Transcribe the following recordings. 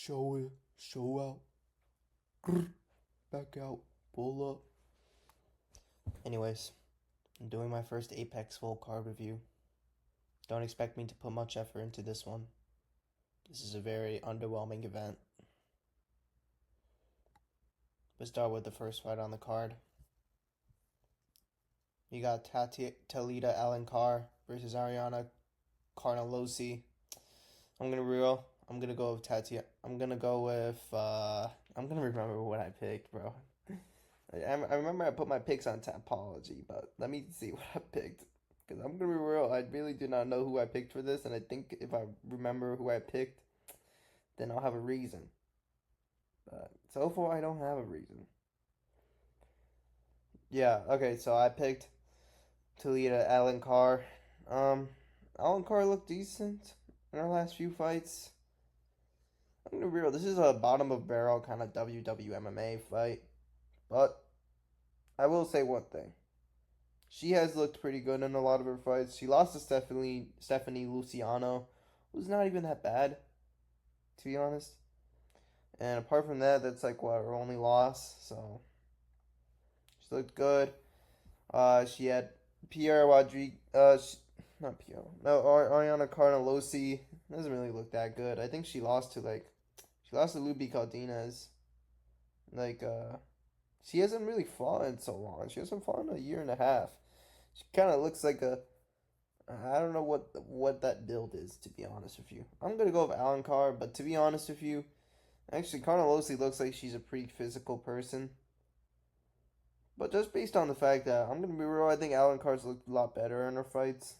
Show it, show out, grr, back out, pull up. Anyways, I'm doing my first Apex full card review. Don't expect me to put much effort into this one. This is a very underwhelming event. Let's start with the first fight on the card. You got Talita Alencar versus Ariana Carnelossi. I'm gonna real. I'm gonna go with Tati. I'm gonna go with. I'm gonna remember what I picked, bro. I remember I put my picks on Tapology, but let me see what I picked. Because I'm gonna be real, I really do not know who I picked for this, and I think if I remember who I picked, then I'll have a reason. But so far, I don't have a reason. Yeah, okay, so I picked Talita Alencar. Alencar looked decent in our last few fights. I'm gonna be real, this is a bottom of barrel kind of WWMMA fight. But I will say one thing. She has looked pretty good in a lot of her fights. She lost to Stephanie Luciano, who's not even that bad, to be honest. And apart from that, that's like what her only loss. So she looked good. She had Pierre Rodriguez. Not Pierre. No, Ariana Carnelossi doesn't really look that good. I think she lost to Luby Caldinez. She hasn't really fought in so long. She hasn't fought in a year and a half. She kind of looks like a. I don't know what that build is, to be honest with you. I'm gonna go with Alencar, but to be honest with you, actually, Carnelossi looks like she's a pretty physical person. But just based on the fact that I'm gonna be real, I think Alencar's looked a lot better in her fights,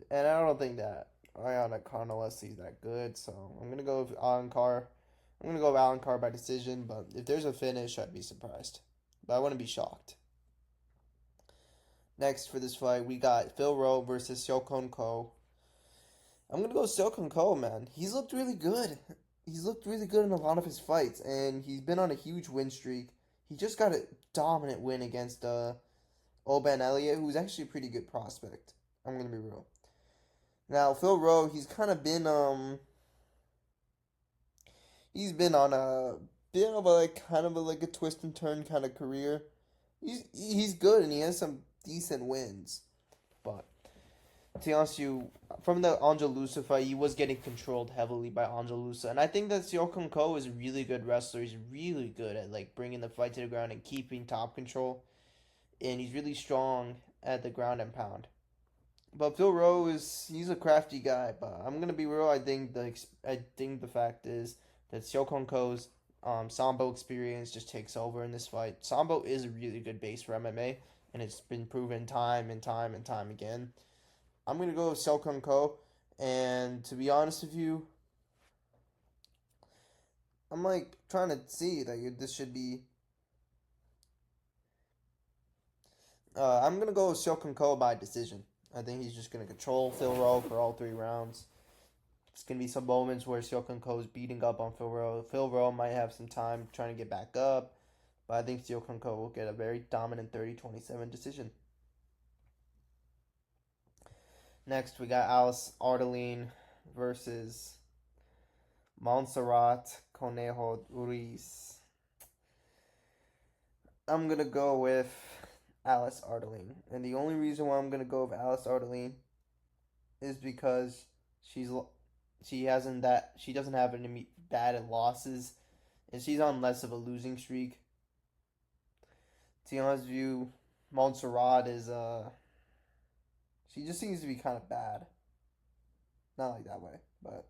and I don't think that Ariana Carnelossi that good. So I'm gonna go with Alencar. I'm gonna go with Alencar by decision, but if there's a finish, I'd be surprised. But I wouldn't be shocked. Next for this fight, we got Phil Rowe versus Seokon Ko. I'm gonna go with Seokon Ko, man. He's looked really good. He's looked really good in a lot of his fights, and he's been on a huge win streak. He just got a dominant win against Oban Elliott, who's actually a pretty good prospect. I'm gonna be real. Now Phil Rowe, he's been on a bit of a like a twist and turn kind of career. He's good and he has some decent wins, but to be honest, you from the Angelusa fight, he was getting controlled heavily by Angelusa, and I think that Seokon Ko is a really good wrestler. He's really good at like bringing the fight to the ground and keeping top control, and he's really strong at the ground and pound. But Phil Rowe he's a crafty guy. But I'm gonna be real. I think the fact is that Seokon Ko's Sambo experience just takes over in this fight. Sambo is a really good base for MMA, and it's been proven time and time and time again. I'm gonna go with Seokon Ko, and to be honest with you, I'm like trying to see that this should be. I'm gonna go with Seokon Ko by decision. I think he's just gonna control Phil Rowe for all 3 rounds. It's gonna be some moments where Seokon Ko is beating up on Phil Rowe. Phil Rowe might have some time trying to get back up, but I think Seokon Ko will get a very dominant 30-27 decision. Next, we got Alice Ardeline versus Montserrat Conejo Ruiz. I'm gonna go with Alice Ardeline, and the only reason why I'm gonna go with Alice Ardeline is because she doesn't have any bad losses, and she's on less of a losing streak. To be honest with you, Montserrat is she just seems to be kind of bad. Not like that way, but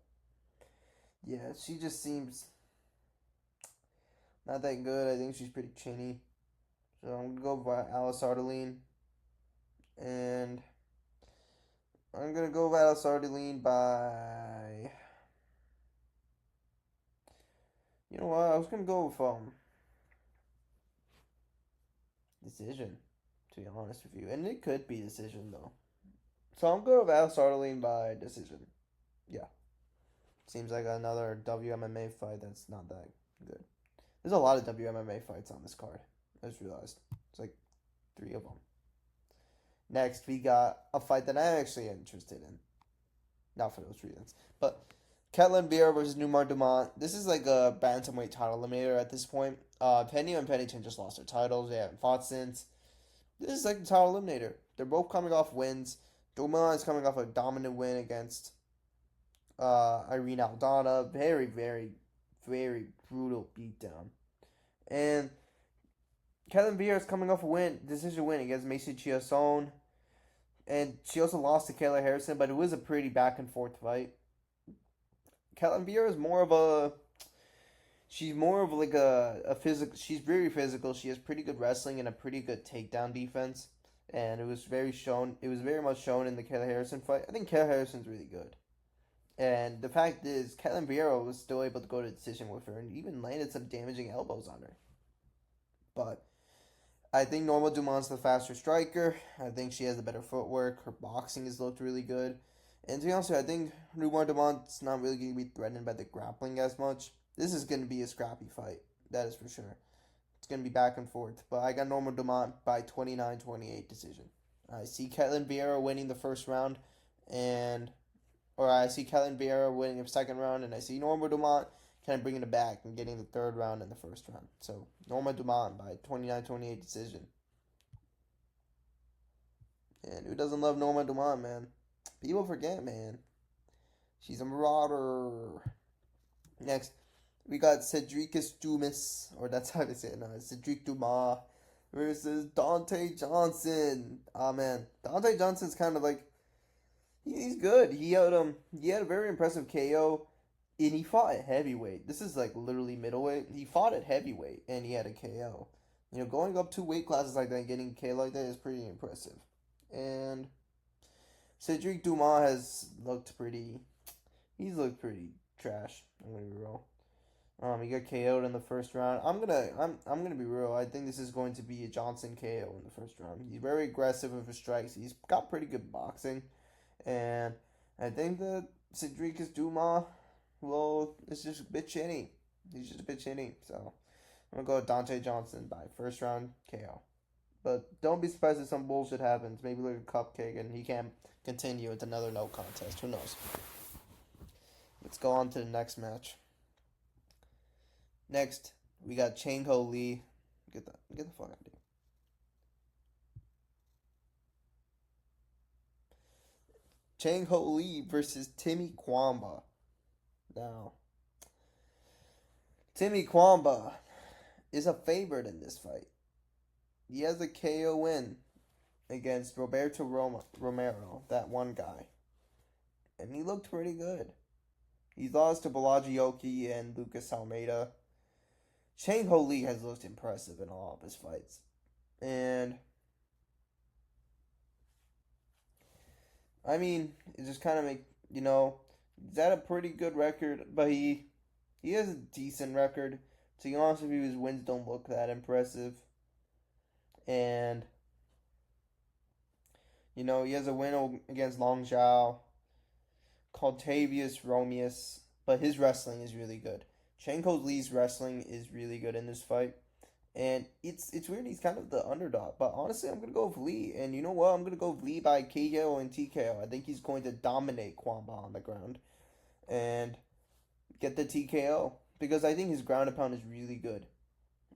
yeah, she just seems not that good. I think she's pretty chinny. So I'm gonna go by Alice Ardeline, and I'm gonna go with Alice Ardeline by. You know what? I was gonna go with decision. To be honest with you, and it could be decision though. So I'm going with Alice Ardeline by decision. Yeah, seems like another WMMA fight that's not that good. There's a lot of WMMA fights on this card. I just realized it's like 3 of them. Next, we got a fight that I'm actually interested in. Not for those reasons, but Ketlin Vieira versus Numar Dumont. This is like a bantamweight title eliminator at this point. Penny and Pennington just lost their titles. They haven't fought since. This is like the title eliminator. They're both coming off wins. Dumont is coming off a dominant win against Irene Aldana. Very, very, very brutal beatdown. And Ketlin Vieira is coming off a decision win against Macy Chiasson. And she also lost to Kayla Harrison, but it was a pretty back and forth fight. Ketlin Vieira is she's more of like a physical. She's very physical. She has pretty good wrestling and a pretty good takedown defense, and it was very shown. It was very much shown in the Kayla Harrison fight. I think Kayla Harrison's really good, and the fact is, Ketlin Vieira was still able to go to decision with her and even landed some damaging elbows on her. But I think Norma Dumont's the faster striker. I think she has the better footwork. Her boxing has looked really good. And to be honest with you, I think Norma Dumont's not really going to be threatened by the grappling as much. This is going to be a scrappy fight. That is for sure. It's going to be back and forth. But I got Norma Dumont by 29-28 decision. I see Ketlin Vieira winning the first round. Or I see Ketlin Vieira winning the second round. And I see Norma Dumont kind of bringing it back and getting the third round and the first round. So Norma Dumont by 29-28 decision. And who doesn't love Norma Dumont, man? People forget, man. She's a marauder. Next, we got Cedricus Dumas, or that's how they say it now. Cedric Dumas versus Dante Johnson. Ah, man, Dante Johnson's kind of like he's good. He had a very impressive KO, and he fought at heavyweight. This is like literally middleweight. He fought at heavyweight, and he had a KO. You know, going up 2 weight classes like that, and getting a KO like that is pretty impressive. And Cedric Dumas has looked pretty. He's looked pretty trash. I'm gonna be real. He got KO'd in the first round. I'm gonna be real. I think this is going to be a Johnson KO in the first round. He's very aggressive with his strikes. He's got pretty good boxing, and I think that Cedric Dumas, well, it's just a bit chinny. He's just a bit chinny. So I'm gonna go with Dante Johnson by first round KO. But don't be surprised if some bullshit happens. Maybe like a cupcake and he can't continue with another no contest. Who knows? Let's go on to the next match. Next, we got Chang Ho Lee. Get the fuck out of here. Chang Ho Lee versus Timmy Kwamba. Now, Timmy Kwamba is a favorite in this fight. He has a KO win against Roberto Romero, that one guy. And he looked pretty good. He lost to Balaji Oki and Lucas Almeida. Chang Ho Lee has looked impressive in all of his fights. And I mean, it just kind of he's had a pretty good record, but he has a decent record. To be honest with you, his wins don't look that impressive. And he has a win against Long Zhao, Caltavius Romeus, but his wrestling is really good. Chang Ho Lee's wrestling is really good in this fight. And it's weird he's kind of the underdog. But honestly, I'm going to go with Lee. And you know what? I'm going to go with Lee by KO and TKO. I think he's going to dominate Kwamba on the ground. And get the TKO. Because I think his ground and pound is really good.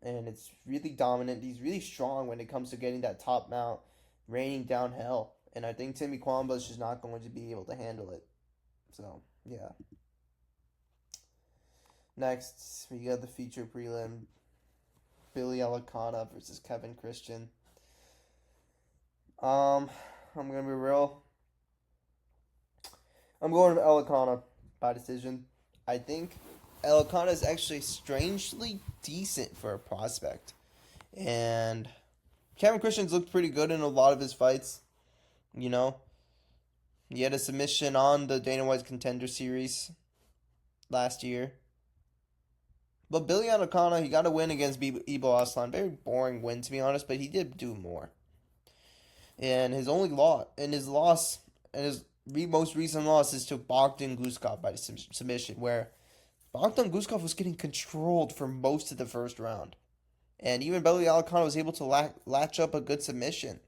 And it's really dominant. He's really strong when it comes to getting that top mount, raining down hell. And I think Timmy Kwamba is just not going to be able to handle it. So, yeah. Next, we got the feature prelim. Billy Alicana versus Kevin Christian. I'm gonna be real. I'm going with Alicana by decision. I think Alicana is actually strangely decent for a prospect. And Kevin Christian's looked pretty good in a lot of his fights. He had a submission on the Dana White's Contender Series last year. But Billy Alicana, he got a win against Ibo Aslan. Very boring win, to be honest, but he did do more. And his most recent loss is to Bogdan Guskov by submission, where Bogdan Guskov was getting controlled for most of the first round. And even Billy Alicana was able to latch up a good submission.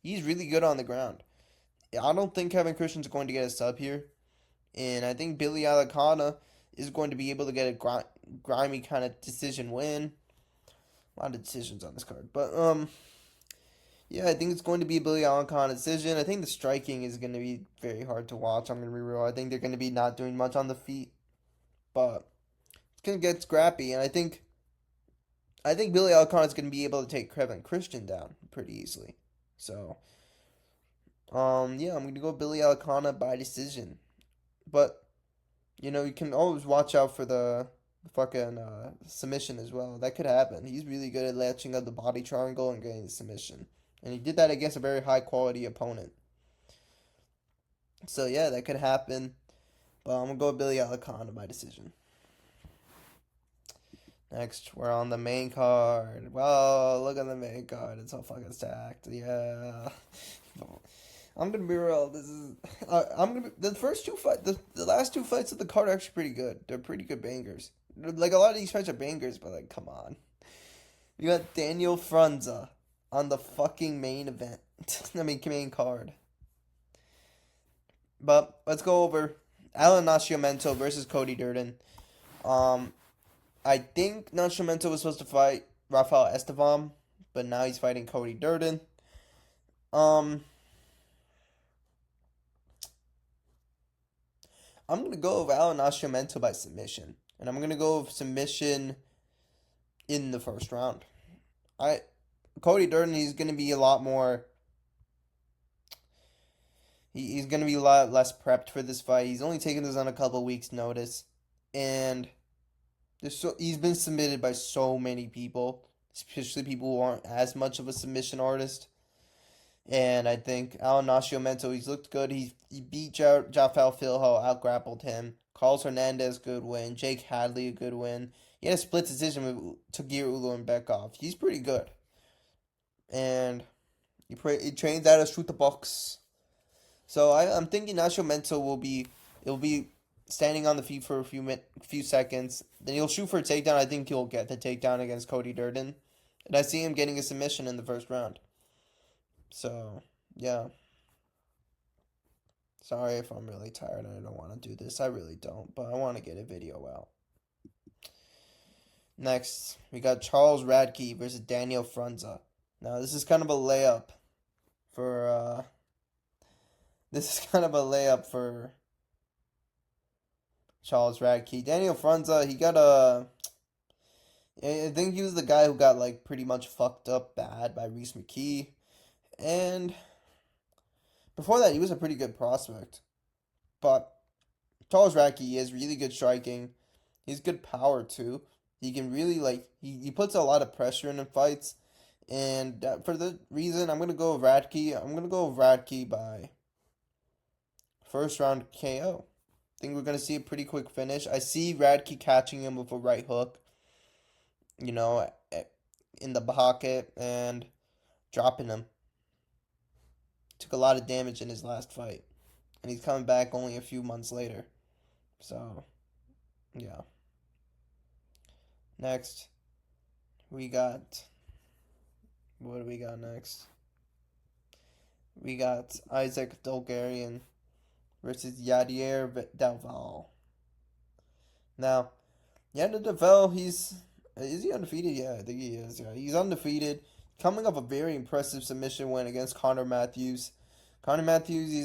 He's really good on the ground. I don't think Kevin Christian's going to get a sub here. And I think Billy Alacana is going to be able to get a grimy kind of decision win. A lot of decisions on this card. But, yeah, I think it's going to be a Billy Alacana decision. I think the striking is going to be very hard to watch. I'm going to be real. I think they're going to be not doing much on the feet. But it's going to get scrappy. And I think Billy Alacana is going to be able to take Kevin Christian down pretty easily. So, yeah, I'm going to go Billy Alacana by decision. But you can always watch out for the fucking submission as well. That could happen. He's really good at latching up the body triangle and getting the submission. And he did that against a very high quality opponent. So yeah, that could happen. But I'm gonna go with Billy Alacana by decision. Next, we're on the main card. Wow, look at the main card. It's all fucking stacked. Yeah. I'm gonna be real. This is I'm gonna be, the first two fight the last two fights of the card are actually pretty good. They're pretty good bangers. Like a lot of these fights are bangers, but like come on. You got Daniel Frunza on the fucking main event. I mean main card. But let's go over Alan Nascimento versus Cody Durden. Um I think Nascimento was supposed to fight Rafael Estevam, but now he's fighting Cody Durden. Um I'm gonna go with Alan Nascimento by submission, and I'm gonna go with submission in the first round. I Cody Durden, he's gonna be a lot more. He's gonna be a lot less prepped for this fight. He's only taken this on a couple weeks' notice, and he's been submitted by so many people, especially people who aren't as much of a submission artist. And I think Alan Nascimento, he's looked good. He beat Jafal Filho, out grappled him. Carlos Hernandez, good win. Jake Hadley, a good win. He had a split decision with Tagir Ulu and Bekov. He's pretty good. And he trains out of shoot the box. So I'm thinking Nascimento will be standing on the feet for a few seconds. Then he'll shoot for a takedown. I think he'll get the takedown against Cody Durden. And I see him getting a submission in the first round. So, yeah. Sorry if I'm really tired and I don't want to do this. I really don't, but I want to get a video out. Next, we got Charles Radke versus Daniel Frunza. Now, this is kind of a layup for Charles Radke. Daniel Frunza, I think he was the guy who got like pretty much fucked up bad by Reese McKee. And before that, he was a pretty good prospect. But Charles Radke has really good striking. He's good power too. He can really he puts a lot of pressure in the fights. And for the reason, I'm gonna go with Radke. I'm gonna go with Radke by first round KO. I think we're gonna see a pretty quick finish. I see Radke catching him with a right hook. You know, in the pocket and dropping him. Took a lot of damage in his last fight. And he's coming back only a few months later. So, yeah. Next, we got. What do we got next? We got Isaac Dolgarian versus Yadier Dalval. Now, Yadier Dalval, is he undefeated? Yeah, I think he is. Yeah, he's undefeated. Coming off a very impressive submission win against Connor Matthews. Connor Matthews, he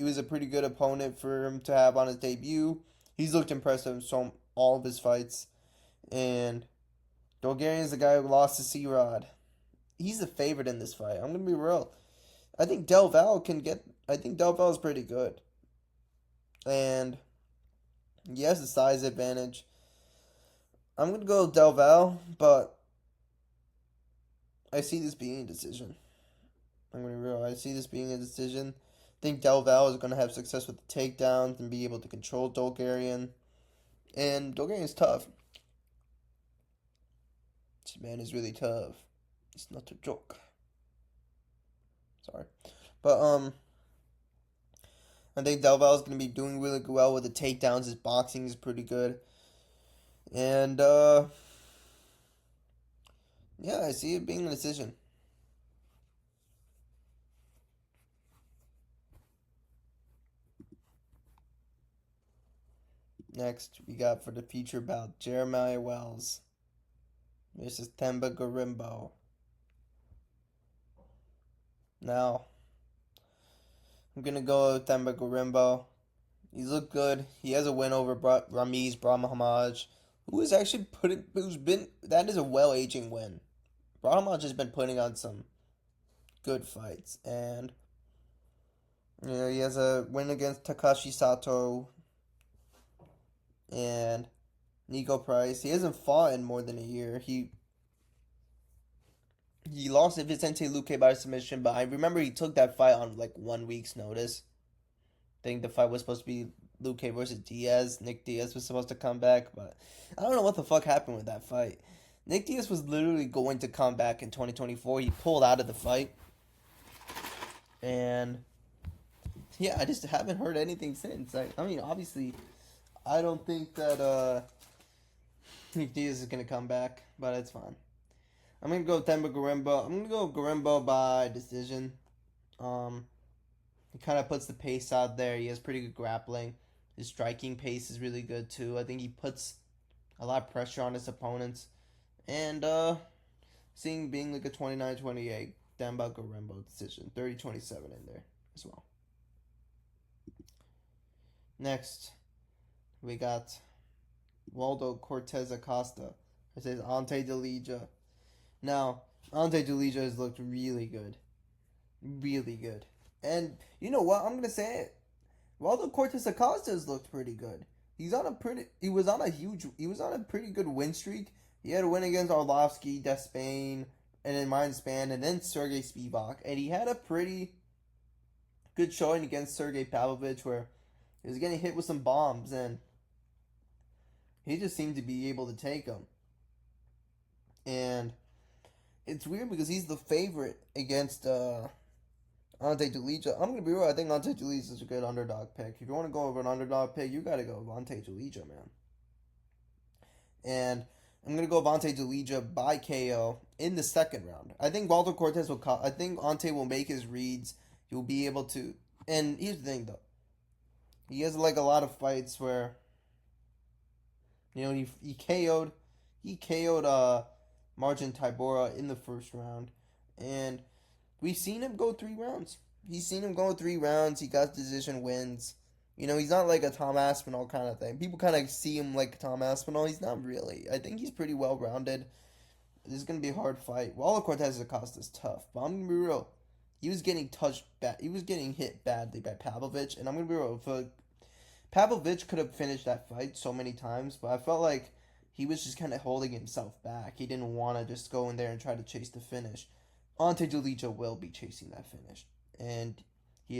was a pretty good opponent for him to have on his debut. He's looked impressive in all of his fights. And Dolgarian is the guy who lost to C-Rod. He's the favorite in this fight. I'm gonna be real. I think Delval is pretty good. And he has the size advantage. I'm gonna go with Delval, but I see this being a decision. I'm gonna be real. I see this being a decision. I think Delval is gonna have success with the takedowns and be able to control Dolgarian. And Dolgarian's tough. This man is really tough. It's not a joke. Sorry. But I think Delval is gonna be doing really well with the takedowns. His boxing is pretty good. And yeah, I see it being a decision. Next, we got for the feature bout Jeremiah Wells versus Themba Gorimbo. Now, I'm gonna go with Themba Gorimbo. He's looked good. He has a win over Ramiz Brahmahmaj, who is actually that is a well aging win. Brahmahmaj has been putting on some good fights, and he has a win against Takashi Sato and Nico Price. He hasn't fought in more than a year. He lost to Vicente Luque by submission, but I remember he took that fight on like 1 week's notice. I think the fight was supposed to be Luque versus Diaz. Nick Diaz was supposed to come back, but I don't know what the fuck happened with that fight. Nick Diaz was literally going to come back in 2024. He pulled out of the fight. And yeah, I just haven't heard anything since. I mean, obviously, I don't think that Nick Diaz is going to come back, but it's fine. I'm going to go with Themba Gorimbo. I'm going to go Gorimbo by decision. He kind of puts the pace out there. He has pretty good grappling. His striking pace is really good, too. I think he puts a lot of pressure on his opponents. And seeing being like a 29-28, Themba Gorimbo decision. 30-27 in there as well. Next, we got Waldo Cortez Acosta versus Ante Delija. Now, Ante Delija has looked really good. Really good. And you know what? I'm going to say it. Waldo Cortez Acosta has looked pretty good. He was on a pretty good win streak. He had a win against Arlovsky, Despain, and then Mindspan, and then Sergey Spivak. And he had a pretty good showing against Sergey Pavlovich where he was getting hit with some bombs, and he just seemed to be able to take them. And it's weird because he's the favorite against Ante Delija. I'm going to be real. I think Ante Delija is a good underdog pick. If you want to go over an underdog pick, you got to go with Ante Delija, man. And I'm going to go with Ante Delija by KO in the second round. I think Waldo Cortez will I think Ante will make his reads. He'll be able to. And here's the thing, though. He has like a lot of fights where, he KO'd Margin Tybura in the first round, and we've seen him go 3 rounds. He's seen him go 3 rounds. He got decision wins. He's not like a Tom Aspinall kind of thing. People kind of see him like Tom Aspinall. He's not really. I think he's pretty well rounded. This is gonna be a hard fight. Waldo Cortez Acosta is tough, but I'm gonna be real. He was getting He was getting hit badly by Pavlovich, and I'm gonna be real. Pavlovich could have finished that fight so many times, but I felt like he was just kind of holding himself back. He didn't want to just go in there and try to chase the finish. Ante Delija will be chasing that finish, and he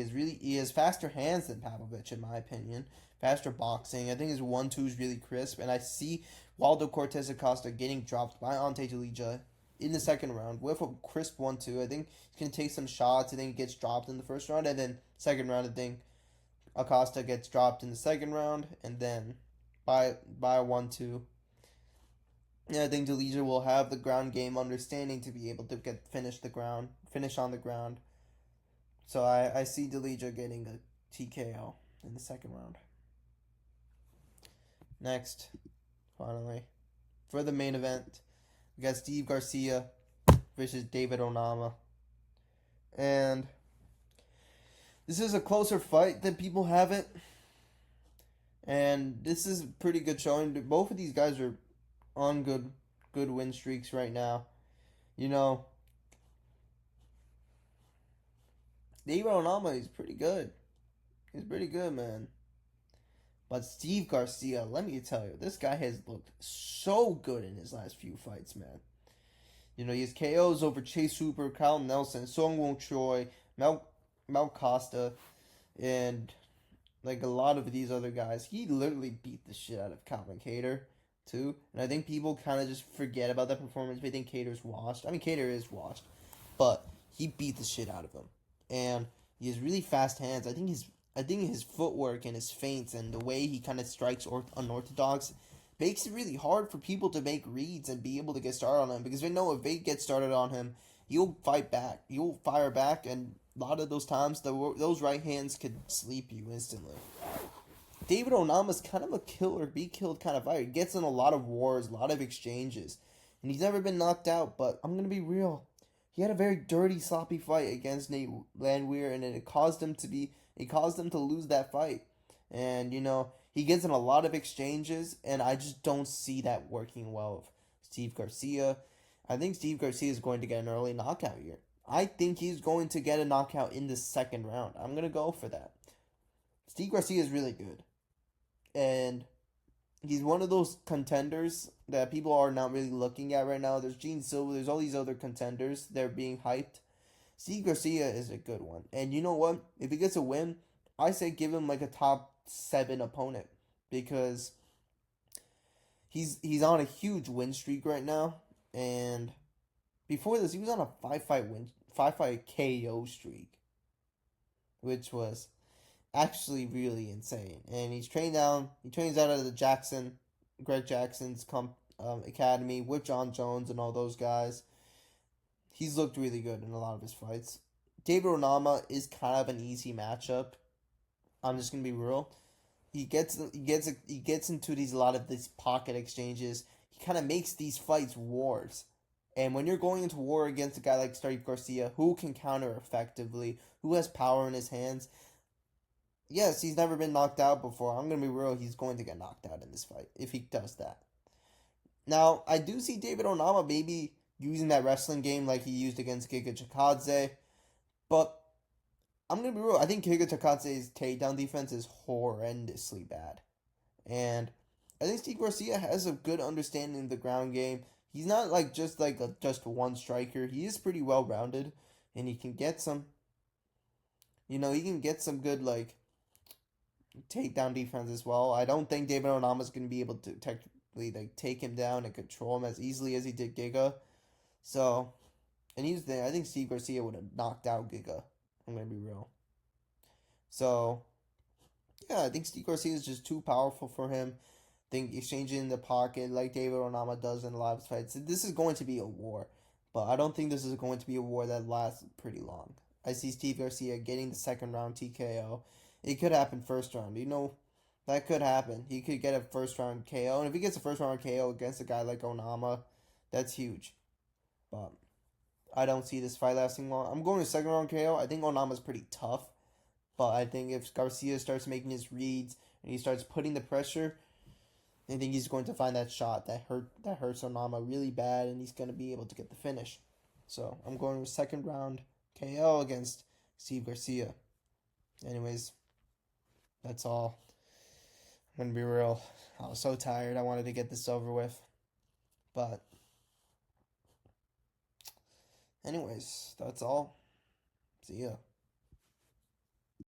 has faster hands than Pavlovich, in my opinion. Faster boxing. I think his 1-2 is really crisp, and I see Waldo Cortez Acosta getting dropped by Ante Delija in the second round with a crisp 1-2. I think he's going to take some shots. I think he gets dropped in the first round, and then second round, I think Acosta gets dropped in the second round, and then by a 1-2. Yeah, I think Delija will have the ground game understanding to be able to finish on the ground. So I see Delija getting a TKO in the second round. Next, finally, for the main event, we got Steve Garcia versus David Onama. And this is a closer fight than people have it. And this is a pretty good showing. Both of these guys are on good win streaks right now. David Onama is pretty good. He's pretty good, man. But Steve Garcia, let me tell you, this guy has looked so good in his last few fights, man. He has KOs over Chase Hooper, Kyle Nelson, Song Won Choi, Mel Costa, and like a lot of these other guys. He literally beat the shit out of Calvin Kattar, too. And I think people kind of just forget about that performance. They think Kattar's washed. I mean, Kattar is washed. But he beat the shit out of him. And he has really fast hands. I think his footwork and his feints and the way he kind of strikes unorthodox makes it really hard for people to make reads and be able to get started on him. Because they know if they get started on him, he'll fight back. He'll fire back. And a lot of those times, those right hands could sleep you instantly. David Onama's kind of a kill or be killed kind of fighter. He gets in a lot of wars, a lot of exchanges, and he's never been knocked out. But I'm gonna be real. He had a very dirty, sloppy fight against Nate Landwehr, and it caused him to lose that fight. And he gets in a lot of exchanges, and I just don't see that working well with Steve Garcia. I think Steve Garcia is going to get an early knockout here. I think he's going to get a knockout in the second round. I'm gonna go for that. Steve Garcia is really good, and he's one of those contenders that people are not really looking at right now. There's Gene Silva, there's all these other contenders that are being hyped. Steve Garcia is a good one. And you know what? If he gets a win, I say give him like a top 7 opponent because he's on a huge win streak right now. And before this, he was on a 5-fight KO streak, which was actually really insane. And he trains out of the Greg Jackson's academy with John Jones and all those guys. He's looked really good in a lot of his fights. David Onama is kind of an easy matchup. I'm just gonna be real. He gets into a lot of these pocket exchanges. He kind of makes these fights wars. And when you're going into war against a guy like Steve Garcia, who can counter effectively, who has power in his hands, yes, he's never been knocked out before. I'm going to be real, he's going to get knocked out in this fight if he does that. Now, I do see David Onama maybe using that wrestling game like he used against Giga Chikadze, but I'm going to be real, I think Giga Chikadze's takedown defense is horrendously bad. And I think Steve Garcia has a good understanding of the ground game. He's not just one striker. He is pretty well rounded, and he can get some good takedown defense as well. I don't think David Onama is going to be able to technically take him down and control him as easily as he did Giga. So, and he was there. I think Steve Garcia would have knocked out Giga. I'm going to be real. So, yeah, I think Steve Garcia is just too powerful for him. I think exchanging in the pocket like David Onama does in a lot of fights. This is going to be a war, but I don't think this is going to be a war that lasts pretty long. I see Steve Garcia getting the second round TKO. It could happen first round. That could happen. He could get a first round KO, and if he gets a first round KO against a guy like Onama, that's huge. But I don't see this fight lasting long. I'm going to second round KO. I think Onama's pretty tough, but I think if Garcia starts making his reads and he starts putting the pressure, I think he's going to find that shot that hurts Onama really bad, and he's going to be able to get the finish. So I'm going with second round KO against Steve Garcia. Anyways, that's all. I'm going to be real. I was so tired. I wanted to get this over with. But anyways, that's all. See ya.